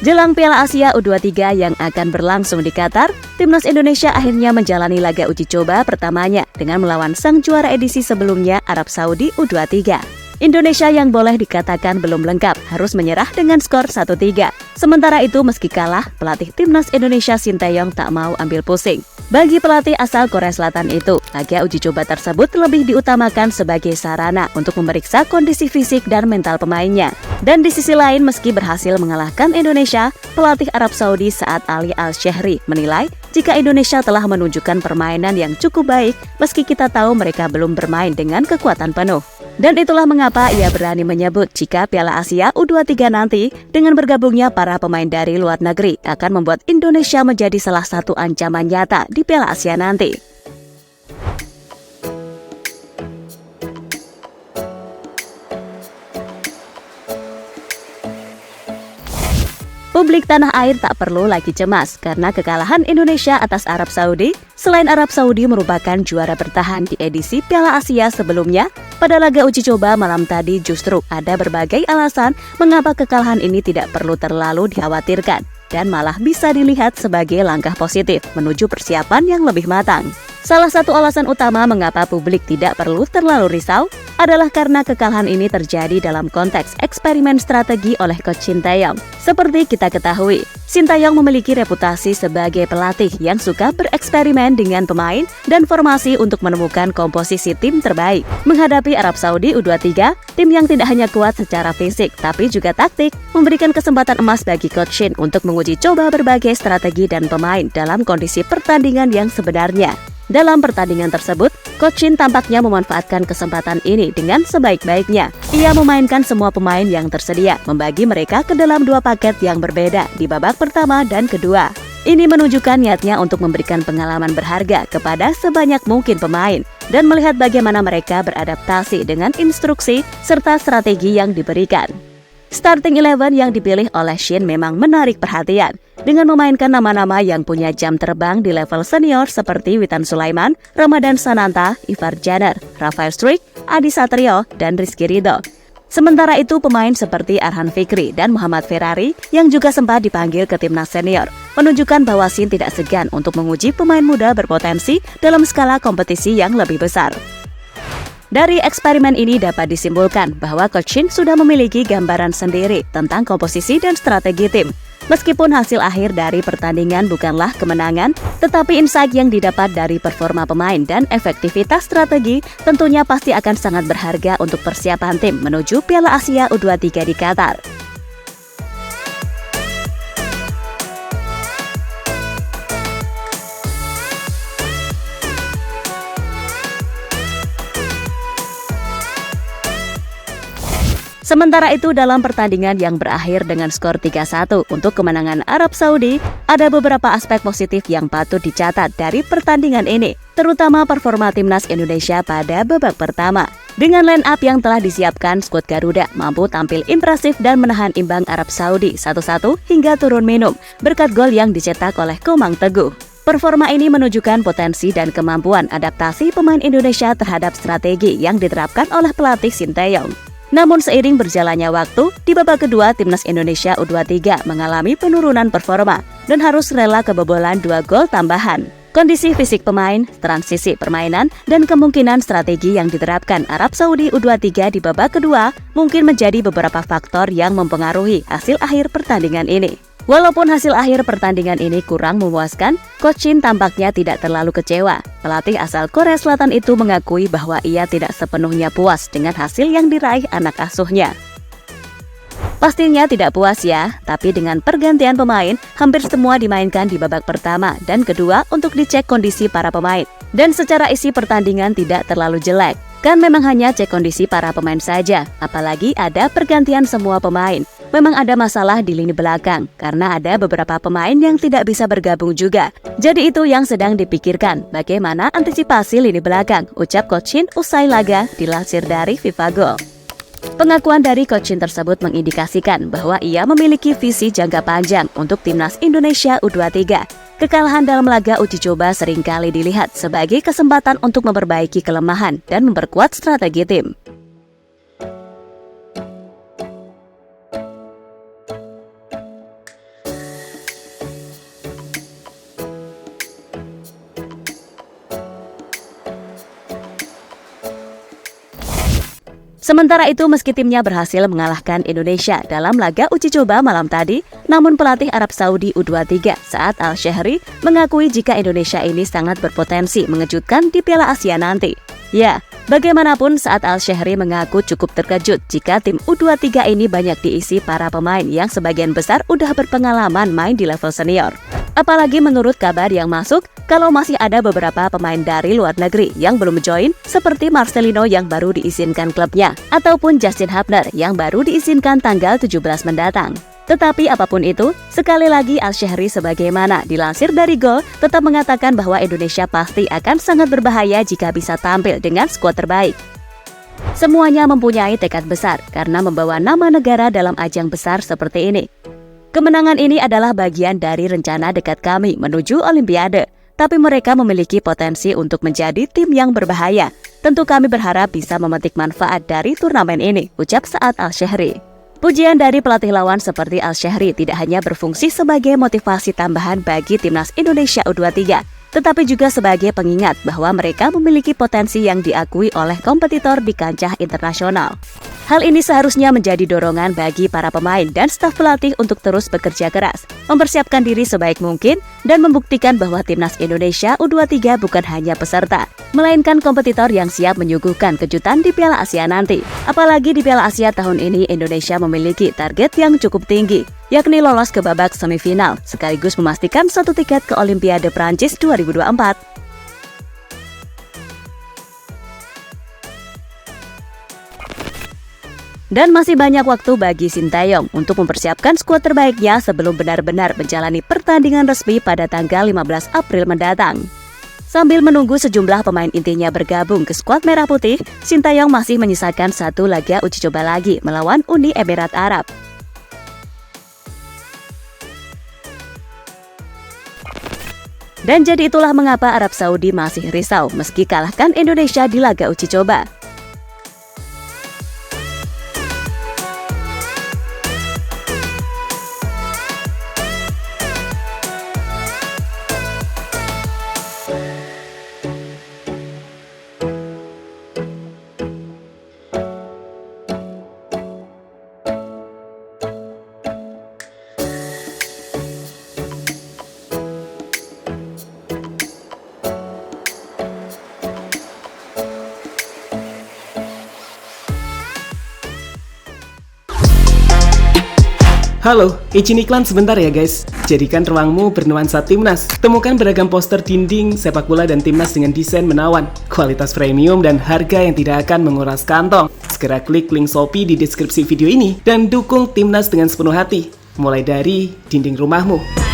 Jelang Piala Asia U23 yang akan berlangsung di Qatar, timnas Indonesia akhirnya menjalani laga uji coba pertamanya dengan melawan sang juara edisi sebelumnya Arab Saudi U23. Indonesia yang boleh dikatakan belum lengkap harus menyerah dengan skor 1-3. Sementara itu meski kalah, pelatih timnas Indonesia Sinteyong tak mau ambil pusing. Bagi pelatih asal Korea Selatan itu, laga uji coba tersebut lebih diutamakan sebagai sarana untuk memeriksa kondisi fisik dan mental pemainnya. Dan di sisi lain, meski berhasil mengalahkan Indonesia, pelatih Arab Saudi Saad Ali Al-Shehri menilai jika Indonesia telah menunjukkan permainan yang cukup baik meski kita tahu mereka belum bermain dengan kekuatan penuh. Dan itulah mengapa ia berani menyebut jika Piala Asia U23 nanti dengan bergabungnya para pemain dari luar negeri akan membuat Indonesia menjadi salah satu ancaman nyata di Piala Asia nanti. Publik tanah air tak perlu lagi cemas karena kekalahan Indonesia atas Arab Saudi. Selain Arab Saudi merupakan juara bertahan di edisi Piala Asia sebelumnya, pada laga uji coba malam tadi justru ada berbagai alasan mengapa kekalahan ini tidak perlu terlalu dikhawatirkan dan malah bisa dilihat sebagai langkah positif menuju persiapan yang lebih matang. Salah satu alasan utama mengapa publik tidak perlu terlalu risau adalah karena kekalahan ini terjadi dalam konteks eksperimen strategi oleh Coach Sinteyong. Seperti kita ketahui, Sinteyong memiliki reputasi sebagai pelatih yang suka bereksperimen dengan pemain dan formasi untuk menemukan komposisi tim terbaik. Menghadapi Arab Saudi U23, tim yang tidak hanya kuat secara fisik tapi juga taktik, memberikan kesempatan emas bagi Coach Shin untuk menguji coba berbagai strategi dan pemain dalam kondisi pertandingan yang sebenarnya. Dalam pertandingan tersebut, Coach Shin tampaknya memanfaatkan kesempatan ini dengan sebaik-baiknya. Ia memainkan semua pemain yang tersedia, membagi mereka ke dalam dua paket yang berbeda di babak pertama dan kedua. Ini menunjukkan niatnya untuk memberikan pengalaman berharga kepada sebanyak mungkin pemain dan melihat bagaimana mereka beradaptasi dengan instruksi serta strategi yang diberikan. Starting 11 yang dipilih oleh Shin memang menarik perhatian dengan memainkan nama-nama yang punya jam terbang di level senior seperti Witan Sulaiman, Ramadan Sananta, Ivar Jenner, Rafael Struijk, Adi Satrio, dan Rizky Ridho. Sementara itu pemain seperti Arhan Fikri dan Muhammad Ferrari yang juga sempat dipanggil ke timnas senior menunjukkan bahwa Shin tidak segan untuk menguji pemain muda berpotensi dalam skala kompetisi yang lebih besar. Dari eksperimen ini dapat disimpulkan bahwa Coach Shin sudah memiliki gambaran sendiri tentang komposisi dan strategi tim. Meskipun hasil akhir dari pertandingan bukanlah kemenangan, tetapi insight yang didapat dari performa pemain dan efektivitas strategi tentunya pasti akan sangat berharga untuk persiapan tim menuju Piala Asia U23 di Qatar. Sementara itu dalam pertandingan yang berakhir dengan skor 3-1 untuk kemenangan Arab Saudi, ada beberapa aspek positif yang patut dicatat dari pertandingan ini, terutama performa timnas Indonesia pada babak pertama. Dengan line up yang telah disiapkan, skuad Garuda mampu tampil impresif dan menahan imbang Arab Saudi 1-1 hingga turun minum berkat gol yang dicetak oleh Komang Teguh. Performa ini menunjukkan potensi dan kemampuan adaptasi pemain Indonesia terhadap strategi yang diterapkan oleh pelatih Sinteyong. Namun seiring berjalannya waktu, di babak kedua timnas Indonesia U23 mengalami penurunan performa dan harus rela kebobolan 2 gol tambahan. Kondisi fisik pemain, transisi permainan, dan kemungkinan strategi yang diterapkan Arab Saudi U23 di babak kedua mungkin menjadi beberapa faktor yang mempengaruhi hasil akhir pertandingan ini. Walaupun hasil akhir pertandingan ini kurang memuaskan, Coach Shin tampaknya tidak terlalu kecewa. Pelatih asal Korea Selatan itu mengakui bahwa ia tidak sepenuhnya puas dengan hasil yang diraih anak asuhnya. Pastinya tidak puas ya, tapi dengan pergantian pemain, hampir semua dimainkan di babak pertama dan kedua untuk dicek kondisi para pemain. Dan secara isi pertandingan tidak terlalu jelek. Kan memang hanya cek kondisi para pemain saja, apalagi ada pergantian semua pemain. Memang ada masalah di lini belakang, karena ada beberapa pemain yang tidak bisa bergabung juga. Jadi itu yang sedang dipikirkan, bagaimana antisipasi lini belakang, ucap Coach Shin usai laga dilansir dari FIFA-Go. Pengakuan dari Coach Shin tersebut mengindikasikan bahwa ia memiliki visi jangka panjang untuk timnas Indonesia U23. Kekalahan dalam laga uji coba seringkali dilihat sebagai kesempatan untuk memperbaiki kelemahan dan memperkuat strategi tim. Sementara itu, meski timnya berhasil mengalahkan Indonesia dalam laga uji coba malam tadi, namun pelatih Arab Saudi U23 Saad Al-Shehri mengakui jika Indonesia ini sangat berpotensi mengejutkan di Piala Asia nanti. Ya, bagaimanapun Saad Al-Shehri mengaku cukup terkejut jika tim U23 ini banyak diisi para pemain yang sebagian besar udah berpengalaman main di level senior. Apalagi menurut kabar yang masuk, kalau masih ada beberapa pemain dari luar negeri yang belum join, seperti Marcelino yang baru diizinkan klubnya, ataupun Justin Hubner yang baru diizinkan tanggal 17 mendatang. Tetapi apapun itu, sekali lagi Al-Shehri sebagaimana dilansir dari Goal tetap mengatakan bahwa Indonesia pasti akan sangat berbahaya jika bisa tampil dengan skuad terbaik. Semuanya mempunyai tekad besar karena membawa nama negara dalam ajang besar seperti ini. Kemenangan ini adalah bagian dari rencana dekat kami menuju Olimpiade, tapi mereka memiliki potensi untuk menjadi tim yang berbahaya. Tentu kami berharap bisa memetik manfaat dari turnamen ini, ucap Saad Al-Shehri. Pujian dari pelatih lawan seperti Al-Shehri tidak hanya berfungsi sebagai motivasi tambahan bagi timnas Indonesia U23, tetapi juga sebagai pengingat bahwa mereka memiliki potensi yang diakui oleh kompetitor di kancah internasional. Hal ini seharusnya menjadi dorongan bagi para pemain dan staf pelatih untuk terus bekerja keras, mempersiapkan diri sebaik mungkin, dan membuktikan bahwa timnas Indonesia U23 bukan hanya peserta, melainkan kompetitor yang siap menyuguhkan kejutan di Piala Asia nanti. Apalagi di Piala Asia tahun ini Indonesia memiliki target yang cukup tinggi, yakni lolos ke babak semifinal, sekaligus memastikan satu tiket ke Olimpiade Prancis 2024. Dan masih banyak waktu bagi Sintayong untuk mempersiapkan skuad terbaiknya sebelum benar-benar menjalani pertandingan resmi pada tanggal 15 April mendatang. Sambil menunggu sejumlah pemain intinya bergabung ke skuad Merah Putih, Sintayong masih menyisakan satu laga uji coba lagi melawan Uni Emirat Arab. Dan jadi itulah mengapa Arab Saudi masih risau meski kalahkan Indonesia di laga uji coba. Halo, izin iklan sebentar ya guys. Jadikan ruangmu bernuansa timnas. Temukan beragam poster dinding, sepak bola dan timnas dengan desain menawan, kualitas premium dan harga yang tidak akan menguras kantong. Segera klik link Shopee di deskripsi video ini dan dukung timnas dengan sepenuh hati. Mulai dari dinding rumahmu.